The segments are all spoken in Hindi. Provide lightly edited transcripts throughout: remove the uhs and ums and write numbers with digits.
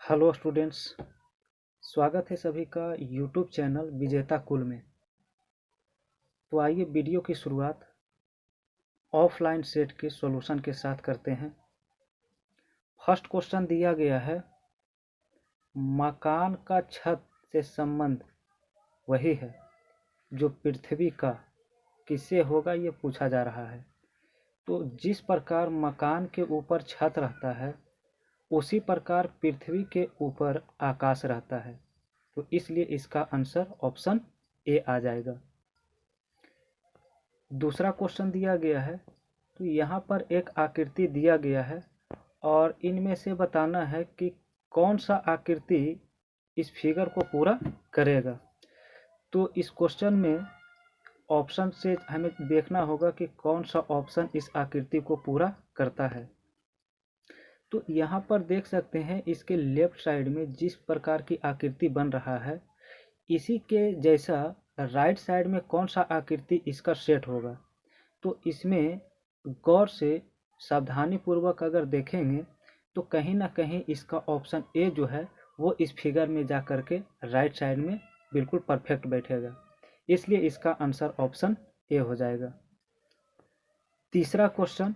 हेलो स्टूडेंट्स, स्वागत है सभी का यूट्यूब चैनल विजेता कुल में। तो आइए वीडियो की शुरुआत ऑफलाइन सेट के सॉल्यूशन के साथ करते हैं। फर्स्ट क्वेश्चन दिया गया है, मकान का छत से संबंध वही है जो पृथ्वी का किससे होगा, ये पूछा जा रहा है। तो जिस प्रकार मकान के ऊपर छत रहता है उसी प्रकार पृथ्वी के ऊपर आकाश रहता है। तो इसलिए इसका आंसर ऑप्शन ए आ जाएगा। दूसरा क्वेश्चन दिया गया है, तो यहाँ पर एक आकृति दिया गया है और इनमें से बताना है कि कौन सा आकृति इस फिगर को पूरा करेगा। तो इस क्वेश्चन में ऑप्शन से हमें देखना होगा कि कौन सा ऑप्शन इस आकृति को पूरा करता है। तो यहाँ पर देख सकते हैं इसके लेफ्ट साइड में जिस प्रकार की आकृति बन रहा है इसी के जैसा राइट साइड में कौन सा आकृति इसका सेट होगा। तो इसमें गौर से सावधानी पूर्वक अगर देखेंगे तो कहीं ना कहीं इसका ऑप्शन ए जो है वो इस फिगर में जा कर के राइट साइड में बिल्कुल परफेक्ट बैठेगा, इसलिए इसका आंसर ऑप्शन ए हो जाएगा। तीसरा क्वेश्चन,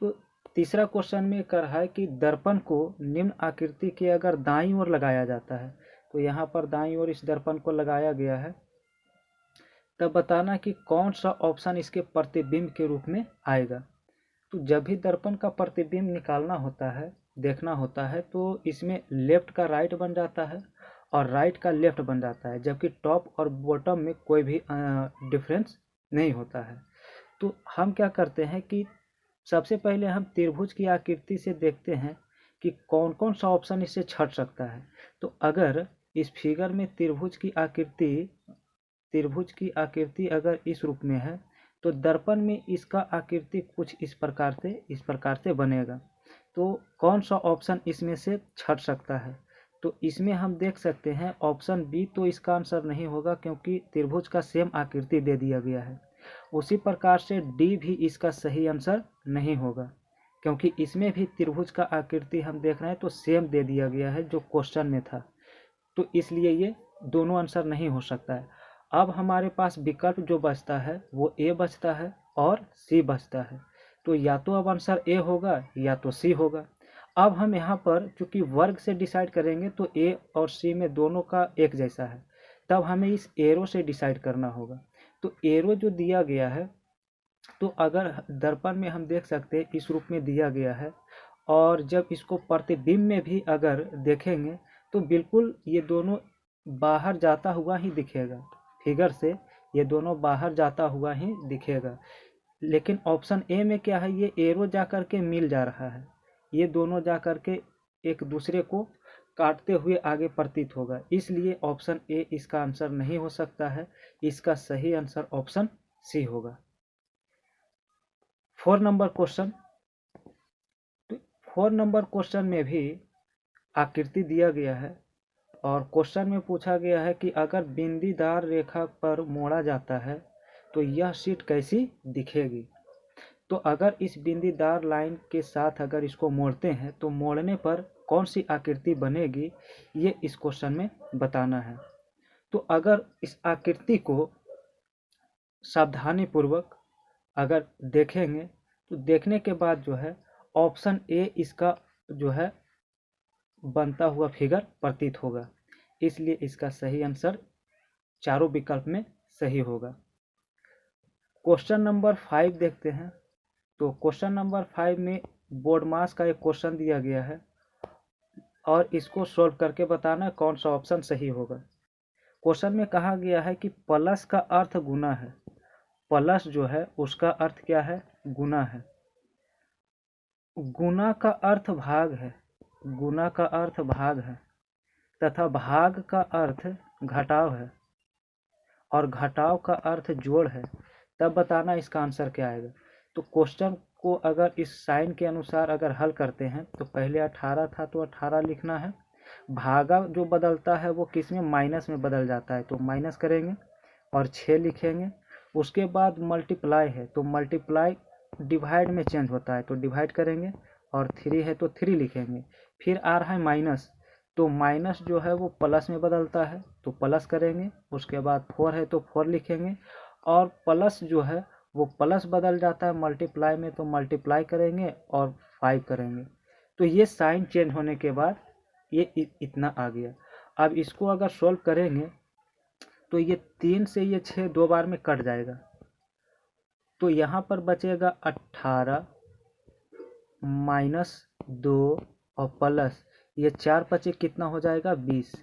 तो तीसरा क्वेश्चन में कर रहा है कि दर्पण को निम्न आकृति के अगर दाईं ओर लगाया जाता है, तो यहाँ पर दाईं ओर इस दर्पण को लगाया गया है, तब बताना कि कौन सा ऑप्शन इसके प्रतिबिंब के रूप में आएगा। तो जब भी दर्पण का प्रतिबिंब निकालना होता है, देखना होता है, तो इसमें लेफ्ट का राइट बन जाता है और राइट का लेफ्ट बन जाता है, जबकि टॉप और बॉटम में कोई भी डिफरेंस नहीं होता है। तो हम क्या करते हैं कि सबसे पहले हम त्रिभुज की आकृति से देखते हैं कि कौन कौन सा ऑप्शन इससे छट सकता है। तो अगर इस फिगर में त्रिभुज की आकृति अगर इस रूप में है तो दर्पण में इसका आकृति कुछ इस प्रकार से बनेगा। तो कौन सा ऑप्शन इसमें से छट सकता है, तो इसमें हम देख सकते हैं ऑप्शन बी तो इसका आंसर नहीं होगा क्योंकि त्रिभुज का सेम आकृति दे दिया गया है। उसी प्रकार से डी भी इसका सही आंसर नहीं होगा क्योंकि इसमें भी त्रिभुज का आकृति हम देख रहे हैं तो सेम दे दिया गया है जो क्वेश्चन में था, तो इसलिए ये दोनों आंसर नहीं हो सकता है। अब हमारे पास विकल्प जो बचता है वो ए बचता है और सी बचता है। तो या तो अब आंसर ए होगा या तो सी होगा। अब हम यहाँ पर चूंकि वर्ग से डिसाइड करेंगे तो ए और सी में दोनों का एक जैसा है, तब हमें इस एरो से डिसाइड करना होगा। तो एरो जो दिया गया है, तो अगर दर्पण में हम देख सकते हैं इस रूप में दिया गया है और जब इसको प्रतिबिंब में भी अगर देखेंगे तो बिल्कुल ये दोनों बाहर जाता हुआ ही दिखेगा, फिगर से ये दोनों बाहर जाता हुआ ही दिखेगा। लेकिन ऑप्शन ए में क्या है, ये एरो जा कर के मिल जा रहा है, ये दोनों जा कर के एक दूसरे को काटते हुए आगे प्रतीत होगा, इसलिए ऑप्शन ए इसका आंसर नहीं हो सकता है। इसका सही आंसर ऑप्शन सी होगा। 4 नंबर क्वेश्चन, तो 4 नंबर क्वेश्चन में भी आकृति दिया गया है और क्वेश्चन में पूछा गया है कि अगर बिंदीदार रेखा पर मोड़ा जाता है तो यह शीट कैसी दिखेगी। तो अगर इस बिंदीदार लाइन के साथ अगर इसको मोड़ते हैं तो मोड़ने पर कौन सी आकृति बनेगी, ये इस क्वेश्चन में बताना है। तो अगर इस आकृति को सावधानी पूर्वक अगर देखेंगे तो देखने के बाद जो है ऑप्शन ए इसका जो है बनता हुआ फिगर प्रतीत होगा, इसलिए इसका सही आंसर चारों विकल्प में सही होगा। क्वेश्चन नंबर 5 देखते हैं। तो क्वेश्चन नंबर 5 में बोर्ड मास का एक क्वेश्चन दिया गया है और इसको सॉल्व करके बताना कौन सा ऑप्शन सही होगा। क्वेश्चन में कहा गया है कि प्लस का अर्थ गुना है, प्लस जो है उसका अर्थ क्या है, गुना है। गुना का अर्थ भाग है, गुना का अर्थ भाग है तथा भाग का अर्थ घटाव है और घटाव का अर्थ जोड़ है, तब बताना इसका आंसर क्या आएगा। तो क्वेश्चन को अगर इस साइन के अनुसार अगर हल करते हैं तो पहले 18 था तो 18 लिखना है, भागा जो बदलता है वो किस में, माइनस में बदल जाता है, तो माइनस करेंगे और 6 लिखेंगे। उसके बाद मल्टीप्लाई है तो मल्टीप्लाई डिवाइड में चेंज होता है तो डिवाइड करेंगे और 3 है तो 3 लिखेंगे। फिर आ रहा है माइनस, तो माइनस जो है वो प्लस में बदलता है तो प्लस करेंगे। उसके बाद 4 है तो 4 लिखेंगे, और प्लस जो है वो प्लस बदल जाता है मल्टीप्लाई में तो मल्टीप्लाई करेंगे और 5 करेंगे। तो ये साइन चेंज होने के बाद ये इतना आ गया। अब इसको अगर सोल्व करेंगे तो ये 3 से ये 6 दो बार में कट जाएगा, तो यहाँ पर बचेगा 18 माइनस 2 और प्लस ये 4 बचे, कितना हो जाएगा 20।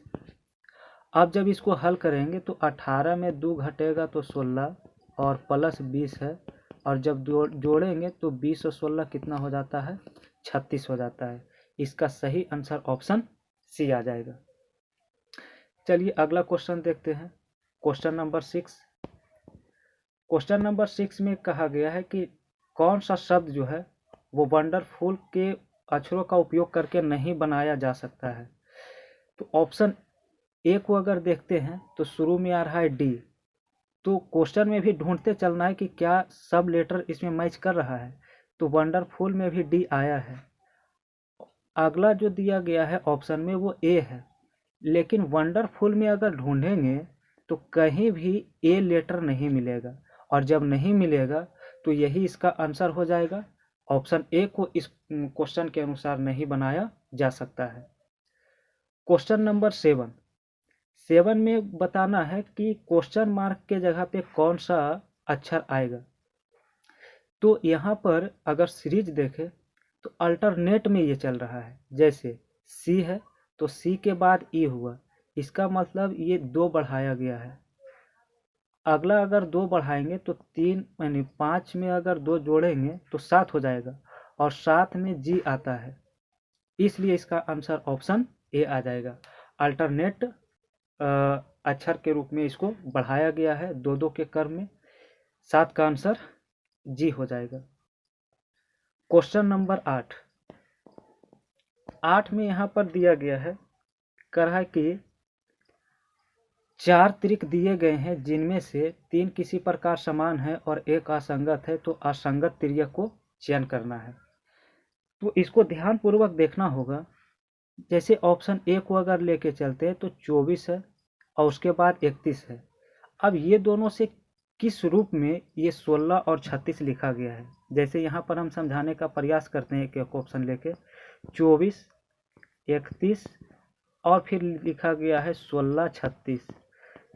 अब जब इसको हल करेंगे तो 18 में 2 घटेगा तो 16 और प्लस 20 है, और जब जोड़ेंगे तो 20 और 16 कितना हो जाता है 36 हो जाता है। इसका सही आंसर ऑप्शन सी आ जाएगा। चलिए अगला क्वेश्चन देखते हैं, क्वेश्चन नंबर 6। क्वेश्चन नंबर 6 में कहा गया है कि कौन सा शब्द जो है वो वंडरफुल के अक्षरों का उपयोग करके नहीं बनाया जा सकता है। तो ऑप्शन ए को अगर देखते हैं तो शुरू में आ रहा है डी, तो क्वेश्चन में भी ढूंढते चलना है कि क्या सब लेटर इसमें मैच कर रहा है, तो वंडरफुल में भी डी आया है। अगला जो दिया गया है ऑप्शन में वो ए है, लेकिन वंडरफुल में अगर ढूंढेंगे तो कहीं भी ए लेटर नहीं मिलेगा, और जब नहीं मिलेगा तो यही इसका आंसर हो जाएगा। ऑप्शन ए को इस क्वेश्चन के अनुसार नहीं बनाया जा सकता है। क्वेश्चन नंबर 7 में बताना है कि क्वेश्चन मार्क के जगह पे कौन सा अक्षर आएगा। तो यहाँ पर अगर सीरीज देखें तो अल्टरनेट में ये चल रहा है, जैसे सी है तो सी के बाद ई हुआ, इसका मतलब ये 2 बढ़ाया गया है। अगला अगर 2 बढ़ाएंगे तो 3 यानी 5 में अगर 2 जोड़ेंगे तो 7 हो जाएगा, और 7 में जी आता है, इसलिए इसका आंसर ऑप्शन ए आ जाएगा। अल्टरनेट अक्षर के रूप में इसको बढ़ाया गया है 2-2 के क्रम में। 7 का आंसर जी हो जाएगा। क्वेश्चन नंबर 8 में यहाँ पर दिया गया है, कह रहा है कि 4 त्रिक दिए गए हैं जिनमें से 3 किसी प्रकार समान है और एक असंगत है, तो असंगत त्रियक को चयन करना है। तो इसको ध्यानपूर्वक देखना होगा। जैसे ऑप्शन ए को अगर लेके चलते हैं तो 24 है और उसके बाद 31 है। अब ये दोनों से किस रूप में ये 16 और 36 लिखा गया है, जैसे यहाँ पर हम समझाने का प्रयास करते हैं। एक ऑप्शन लेके 24, 31 और फिर लिखा गया है 16, 36।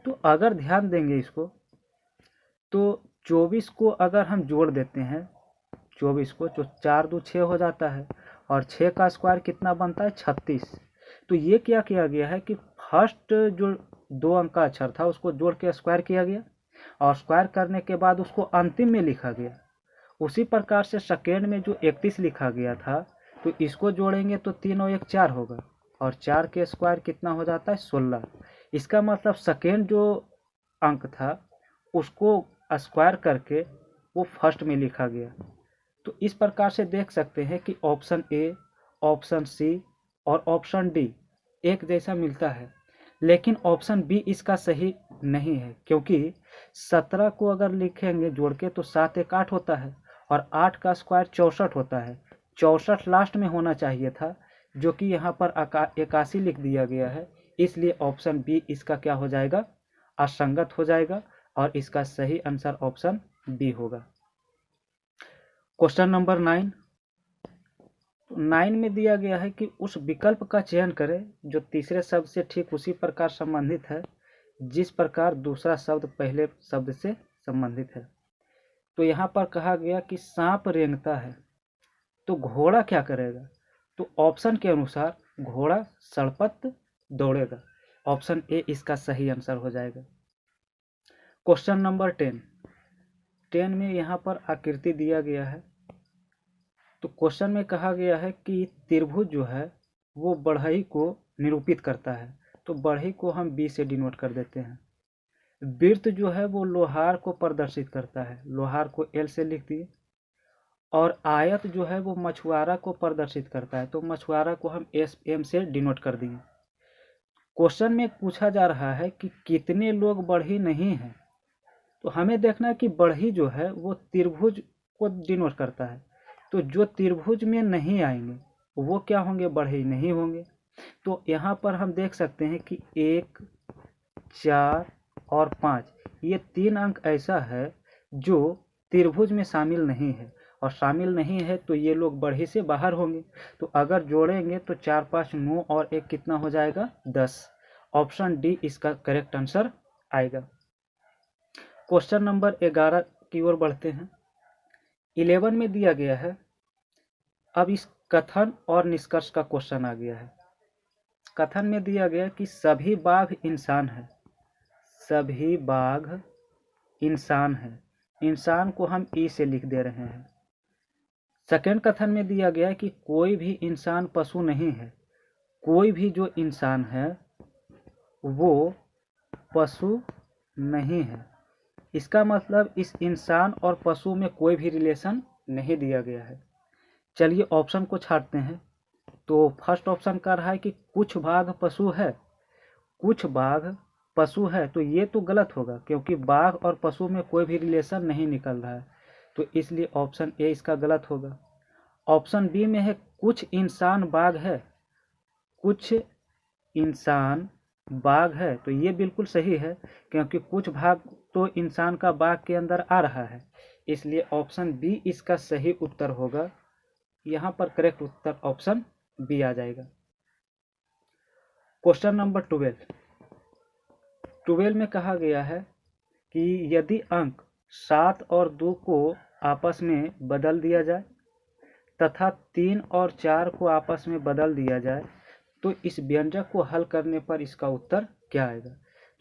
तो अगर ध्यान देंगे इसको तो 24 को अगर हम जोड़ देते हैं 24 को, तो 4 2 6 हो जाता है, और 6 का स्क्वायर कितना बनता है 36। तो ये क्या किया गया है कि फर्स्ट जो 2 अंक का अक्षर था उसको जोड़ के स्क्वायर किया गया, और स्क्वायर करने के बाद उसको अंतिम में लिखा गया। उसी प्रकार से सेकेंड में जो 31 लिखा गया था, तो इसको जोड़ेंगे तो 3 और 1 4 होगा, और 4 के स्क्वायर कितना हो जाता है 16। इसका मतलब सेकेंड जो अंक था उसको स्क्वायर करके वो फर्स्ट में लिखा गया। तो इस प्रकार से देख सकते हैं कि ऑप्शन ए, ऑप्शन सी और ऑप्शन डी एक जैसा मिलता है, लेकिन ऑप्शन बी इसका सही नहीं है, क्योंकि 17 को अगर लिखेंगे जोड़ के तो 7 1 8 होता है, और 8 का स्क्वायर 64 होता है। 64 लास्ट में होना चाहिए था, जो कि यहाँ पर 81 लिख दिया गया है, इसलिए ऑप्शन बी इसका क्या हो जाएगा असंगत हो जाएगा, और इसका सही आंसर ऑप्शन बी होगा। क्वेश्चन नंबर 9 में दिया गया है कि उस विकल्प का चयन करें जो तीसरे शब्द से ठीक उसी प्रकार संबंधित है जिस प्रकार दूसरा शब्द पहले शब्द से संबंधित है। तो यहाँ पर कहा गया कि सांप रेंगता है, तो घोड़ा क्या करेगा। तो ऑप्शन के अनुसार घोड़ा सड़पत दौड़ेगा। ऑप्शन ए इसका सही आंसर हो जाएगा। क्वेश्चन नंबर 10 में यहाँ पर आकृति दिया गया है। तो क्वेश्चन में कहा गया है कि त्रिभुज जो है वो बढ़ई को निरूपित करता है, तो बढ़ई को हम बी से डिनोट कर देते हैं। वृत्त जो है वो लोहार को प्रदर्शित करता है, लोहार को एल से लिख दिए। और आयत जो है वो मछुआरा को प्रदर्शित करता है, तो मछुआरा को हम एस एम से डिनोट कर दिए। क्वेश्चन में पूछा जा रहा है कि कितने लोग बढ़ई नहीं हैं, तो हमें देखना है कि बढ़ई जो है वो त्रिभुज को डिनोट करता है, तो जो त्रिभुज में नहीं आएंगे वो क्या होंगे, बढ़े ही नहीं होंगे। तो यहाँ पर हम देख सकते हैं कि 1, 4 और 5 ये 3 अंक ऐसा है जो त्रिभुज में शामिल नहीं है, और शामिल नहीं है तो ये लोग बढ़े से बाहर होंगे। तो अगर जोड़ेंगे तो 4, 5, 9 और 1 कितना हो जाएगा, 10। ऑप्शन डी इसका करेक्ट आंसर आएगा। क्वेश्चन नंबर 11 की ओर बढ़ते हैं। 11 में दिया गया है, अब इस कथन और निष्कर्ष का क्वेश्चन आ गया है। कथन में दिया गया कि सभी बाघ इंसान है, सभी बाघ इंसान है, इंसान को हम ई से लिख दे रहे हैं। सेकेंड कथन में दिया गया कि कोई भी इंसान पशु नहीं है, कोई भी जो इंसान है वो पशु नहीं है। इसका मतलब इस इंसान और पशु में कोई भी रिलेशन नहीं दिया गया है। चलिए ऑप्शन को छांटते हैं। तो फर्स्ट ऑप्शन कह रहा है कि कुछ बाघ पशु है, कुछ बाघ पशु है, तो ये तो गलत होगा क्योंकि बाघ और पशु में कोई भी रिलेशन नहीं निकल रहा है, तो इसलिए ऑप्शन ए इसका गलत होगा। ऑप्शन बी में है कुछ इंसान बाघ है, कुछ इंसान बाघ है, तो ये बिल्कुल सही है क्योंकि कुछ भाग तो इंसान का बाघ के अंदर आ रहा है, इसलिए ऑप्शन बी इसका सही उत्तर होगा। यहाँ पर करेक्ट उत्तर ऑप्शन बी आ जाएगा। क्वेश्चन नंबर 12 में कहा गया है कि यदि अंक 7 और 2 को आपस में बदल दिया जाए तथा 3 और 4 को आपस में बदल दिया जाए तो इस व्यंजक को हल करने पर इसका उत्तर क्या आएगा।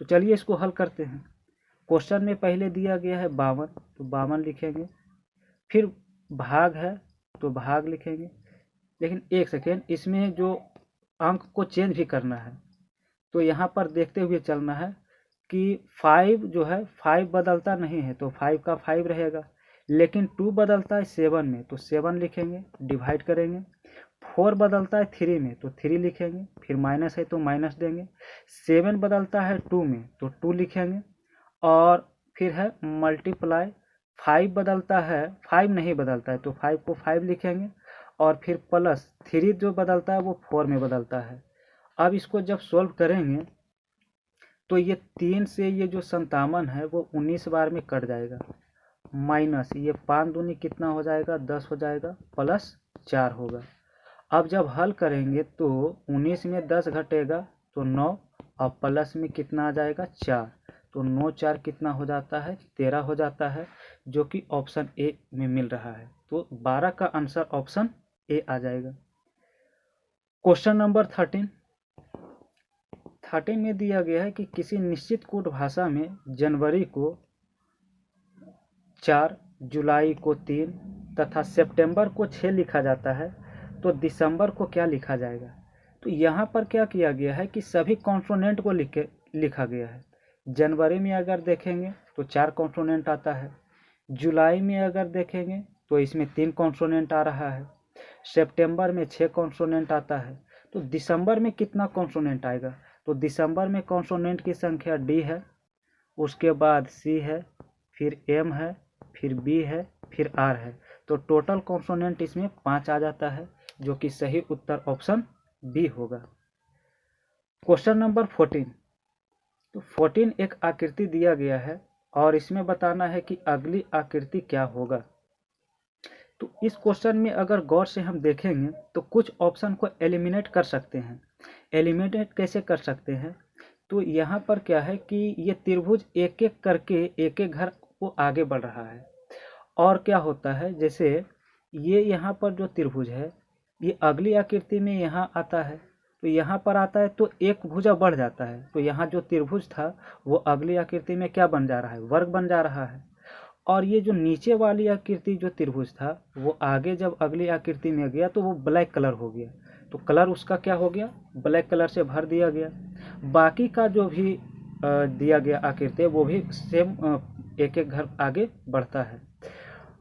तो चलिए इसको हल करते हैं। क्वेश्चन में पहले दिया गया है 52, तो 52 लिखेंगे, फिर भाग है तो भाग लिखेंगे, लेकिन एक सेकेंड, इसमें जो अंक को चेंज भी करना है, तो यहाँ पर देखते हुए चलना है कि 5 जो है 5 बदलता नहीं है तो 5 का 5 रहेगा, लेकिन 2 बदलता है 7 में तो 7 लिखेंगे, डिवाइड करेंगे। 4 बदलता है 3 में तो 3 लिखेंगे, फिर माइनस है तो माइनस देंगे। 7 बदलता है 2 में तो 2 लिखेंगे, और फिर है मल्टीप्लाई। 5 बदलता है, 5 नहीं बदलता है तो 5 को 5 लिखेंगे, और फिर प्लस 3 जो बदलता है वो 4 में बदलता है। अब इसको जब सॉल्व करेंगे तो ये 3 से ये जो 57 है वो 19 बार में कट जाएगा, माइनस ये 5 दूनी कितना हो जाएगा, 10 हो जाएगा, प्लस 4 होगा। अब जब हल करेंगे तो 19 में 10 घटेगा तो 9, और प्लस में कितना आ जाएगा, 4, तो 9 4 कितना हो जाता है, 13 हो जाता है, जो कि ऑप्शन ए में मिल रहा है। तो 12 का आंसर ऑप्शन ए आ जाएगा। क्वेश्चन नंबर 13 में दिया गया है कि किसी निश्चित कूट भाषा में जनवरी को 4, जुलाई को 3 तथा सितंबर को 6 लिखा जाता है, तो दिसंबर को क्या लिखा जाएगा। तो यहाँ पर क्या किया गया है कि सभी कॉन्सोनेंट को लिखा गया है। जनवरी में अगर देखेंगे तो 4 कॉन्सोनेंट आता है, जुलाई में अगर देखेंगे तो इसमें 3 कॉन्सोनेंट आ रहा है, सितंबर में 6 कॉन्सोनेंट आता है, तो दिसंबर में कितना कॉन्सोनेंट आएगा। तो दिसंबर में कॉन्सोनेंट की संख्या डी है, उसके बाद सी है, फिर एम है, फिर बी है, फिर आर है, तो टोटल कॉन्सोनेंट इसमें 5 आ जाता है, जो कि सही उत्तर ऑप्शन बी होगा। क्वेश्चन नंबर 14, तो 14 एक आकृति दिया गया है और इसमें बताना है कि अगली आकृति क्या होगा। तो इस क्वेश्चन में अगर गौर से हम देखेंगे तो कुछ ऑप्शन को एलिमिनेट कर सकते हैं। एलिमिनेट कैसे कर सकते हैं, तो यहाँ पर क्या है कि ये त्रिभुज एक एक करके एक एक घर को आगे बढ़ रहा है, और क्या होता है जैसे ये यहाँ पर जो त्रिभुज है ये अगली आकृति में यहाँ आता है, तो यहाँ पर आता है तो एक भुजा बढ़ जाता है, तो यहाँ जो त्रिभुज था वो अगली आकृति में क्या बन जा रहा है, वर्ग बन जा रहा है। और ये जो नीचे वाली आकृति जो त्रिभुज था वो आगे जब अगली आकृति में गया तो वो ब्लैक कलर हो गया, तो कलर उसका क्या हो गया, ब्लैक कलर से भर दिया गया। बाकी का जो भी दिया गया आकृति वो भी सेम एक एक घर आगे बढ़ता है।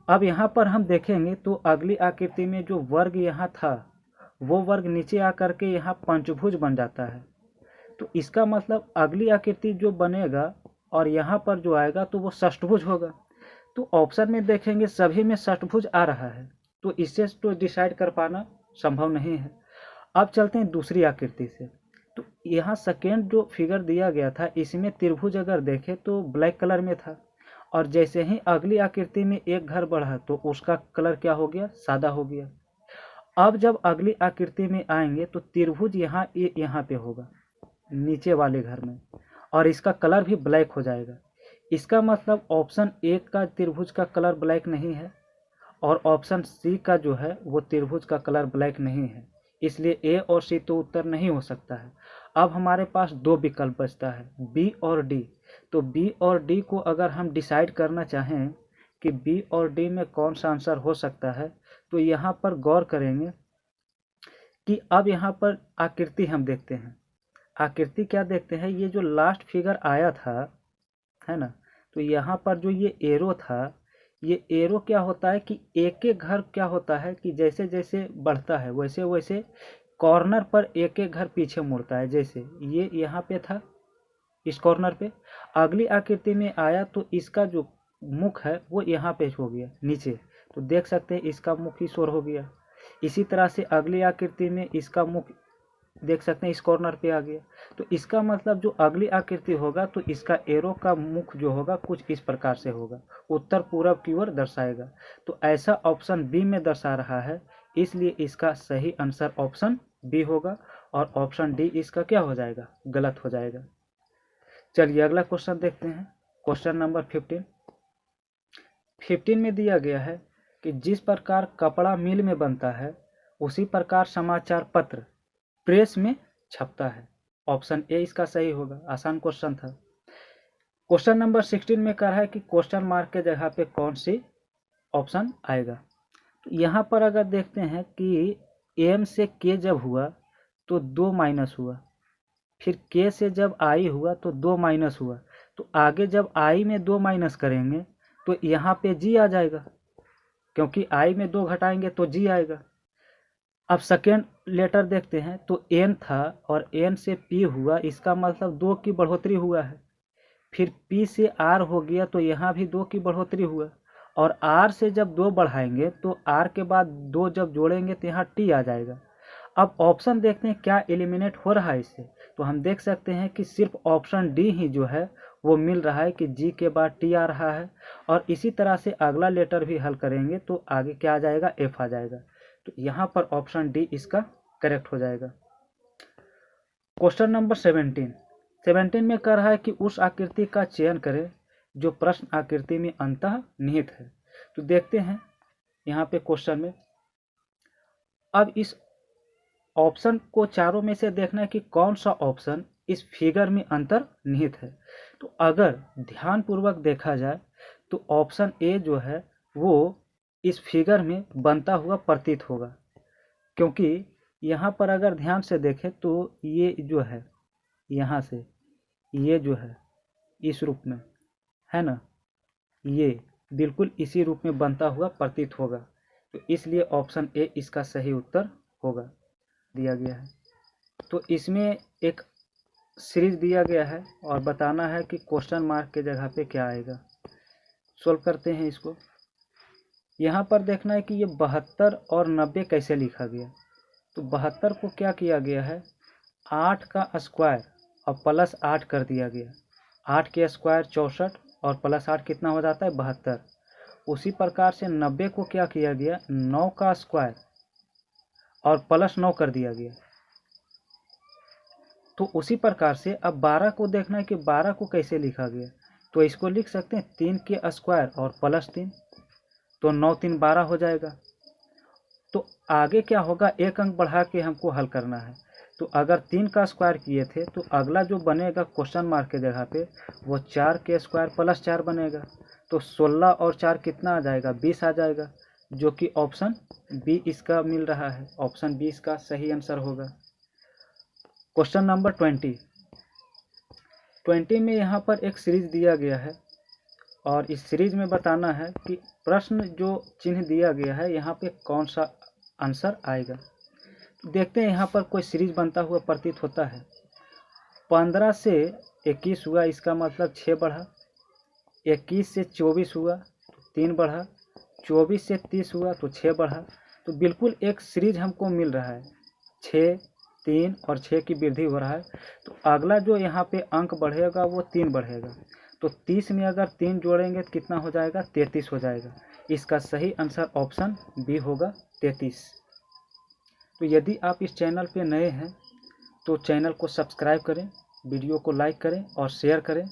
अब यहाँ पर हम देखेंगे तो अगली आकृति में जो वर्ग यहाँ था वो वर्ग नीचे आकर के यहाँ पंचभुज बन जाता है, तो इसका मतलब अगली आकृति जो बनेगा और यहाँ पर जो आएगा तो वो षष्ठभुज होगा। तो ऑप्शन में देखेंगे सभी में षष्ठभुज आ रहा है, तो इससे तो डिसाइड कर पाना संभव नहीं है। अब चलते हैं दूसरी आकृति से। तो यहाँ सेकेंड जो फिगर दिया गया था इसमें त्रिभुज अगर देखें तो ब्लैक कलर में था, और जैसे ही अगली आकृति में एक घर बढ़ा तो उसका कलर क्या हो गया, सादा हो गया। अब जब अगली आकृति में आएंगे तो त्रिभुज यहाँ पे होगा नीचे वाले घर में, और इसका कलर भी ब्लैक हो जाएगा। इसका मतलब ऑप्शन ए का त्रिभुज का कलर ब्लैक नहीं है, और ऑप्शन सी का जो है वो त्रिभुज का कलर ब्लैक नहीं है, इसलिए ए और सी तो उत्तर नहीं हो सकता है। अब हमारे पास दो विकल्प बचता है, बी और डी। तो बी और डी को अगर हम डिसाइड करना चाहें कि बी और डी में कौन सा आंसर हो सकता है, तो यहाँ पर गौर करेंगे कि अब यहाँ पर आकृति हम देखते हैं। आकृति क्या देखते हैं, ये जो लास्ट फिगर आया था है ना, तो यहाँ पर जो ये एरो था, ये एरो क्या होता है कि एक एक घर क्या होता है कि जैसे जैसे बढ़ता है वैसे वैसे कॉर्नर पर एक एक घर पीछे मुड़ता है। जैसे ये यहाँ पे था इस कॉर्नर पे, अगली आकृति में आया तो इसका जो मुख है वो यहाँ पे हो गया नीचे, तो देख सकते हैं इसका मुख इस ओर हो गया। इसी तरह से अगली आकृति में इसका मुख देख सकते हैं इस कॉर्नर पे आ गया। तो इसका मतलब जो अगली आकृति होगा तो इसका एरो का मुख जो होगा कुछ इस प्रकार से होगा, उत्तर पूरब की ओर दर्शाएगा। तो ऐसा ऑप्शन बी में दर्शा रहा है, इसलिए इसका सही आंसर ऑप्शन बी होगा, और ऑप्शन डी इसका क्या हो जाएगा, गलत हो जाएगा। चलिए अगला क्वेश्चन देखते हैं, क्वेश्चन नंबर 15 में दिया गया है कि जिस प्रकार कपड़ा मिल में बनता है उसी प्रकार समाचार पत्र प्रेस में छपता है। ऑप्शन ए इसका सही होगा, आसान क्वेश्चन था। क्वेश्चन नंबर 16 में कह रहा है कि क्वेश्चन मार्क के जगह पे कौन सी ऑप्शन आएगा। तो यहाँ पर अगर देखते हैं कि एम से के जब हुआ तो 2 माइनस हुआ, फिर के से जब आई हुआ तो 2 माइनस हुआ, तो आगे जब आई में 2 माइनस करेंगे तो यहाँ पे जी आ जाएगा, क्योंकि आई में 2 घटाएंगे तो जी आएगा। अब सेकेंड लेटर देखते हैं तो एन था और एन से पी हुआ, इसका मतलब 2 की बढ़ोतरी हुआ है। फिर पी से आर हो गया तो यहाँ भी 2 की बढ़ोतरी हुआ, और आर से जब 2 बढ़ाएंगे तो आर के बाद 2 जब जोड़ेंगे तो यहाँ टी आ जाएगा। अब ऑप्शन देखते हैं क्या एलिमिनेट हो रहा है इससे, तो हम देख सकते हैं कि सिर्फ ऑप्शन डी ही जो है वो मिल रहा है कि जी के बाद टी आ रहा है, और इसी तरह से अगला लेटर भी हल करेंगे तो आगे क्या आ जाएगा, एफ आ जाएगा। तो यहाँ पर ऑप्शन डी इसका करेक्ट हो जाएगा। क्वेश्चन नंबर 17 में कह रहा है कि उस आकृति का चयन करें जो प्रश्न आकृति में अंतः निहित है। तो देखते हैं यहाँ पे क्वेश्चन में, अब इस ऑप्शन को चारों में से देखना है कि कौन सा ऑप्शन इस फिगर में अंतर्निहित है। तो अगर ध्यानपूर्वक देखा जाए तो ऑप्शन ए जो है वो इस फिगर में बनता हुआ प्रतीत होगा, क्योंकि यहाँ पर अगर ध्यान से देखें तो ये जो है यहाँ से ये जो है इस रूप में है ना, ये बिल्कुल इसी रूप में बनता हुआ प्रतीत होगा। तो इसलिए ऑप्शन ए इसका सही उत्तर होगा, दिया गया है। तो इसमें एक सीरीज दिया गया है और बताना है कि क्वेश्चन मार्क के जगह पे क्या आएगा। सोल्व करते हैं इसको। यहाँ पर देखना है कि ये 72 और 90 कैसे लिखा गया। तो 72 को क्या किया गया है, 8 का स्क्वायर और प्लस 8 कर दिया गया। 8 के स्क्वायर 64 और प्लस 8 कितना हो जाता है, 72। उसी प्रकार से 90 को क्या किया गया, 9 का स्क्वायर और प्लस 9 कर दिया गया। तो उसी प्रकार से अब 12 को देखना है कि 12 को कैसे लिखा गया। तो इसको लिख सकते हैं 3 के स्क्वायर और प्लस 3, तो 9 3 12 हो जाएगा। तो आगे क्या होगा, एक अंक बढ़ा के हमको हल करना है। तो अगर 3 का स्क्वायर किए थे तो अगला जो बनेगा क्वेश्चन मार्क के जगह पे वो 4 के स्क्वायर प्लस 4 बनेगा। तो 16 और 4 कितना आ जाएगा, 20 आ जाएगा, जो कि ऑप्शन बी इसका मिल रहा है। ऑप्शन बी इसका सही आंसर होगा। क्वेश्चन नंबर 20 में यहाँ पर एक सीरीज दिया गया है और इस सीरीज में बताना है कि प्रश्न जो चिन्ह दिया गया है यहाँ पे कौन सा आंसर आएगा। देखते हैं यहाँ पर कोई सीरीज बनता हुआ प्रतीत होता है। 15 से 21 हुआ, इसका मतलब 6 बढ़ा। 21 से 24 हुआ तो 3 बढ़ा। 24 से 30 हुआ तो 6 बढ़ा, तो बिल्कुल एक सीरीज हमको मिल रहा है, 6, 3 और 6 की वृद्धि हो रहा है। तो अगला जो यहाँ पे अंक बढ़ेगा वो 3 बढ़ेगा, तो 30 में अगर 3 जोड़ेंगे तो कितना हो जाएगा, 33 हो जाएगा। इसका सही आंसर ऑप्शन बी होगा, 33। तो यदि आप इस चैनल पे नए हैं तो चैनल को सब्सक्राइब करें, वीडियो को लाइक करें और शेयर करें।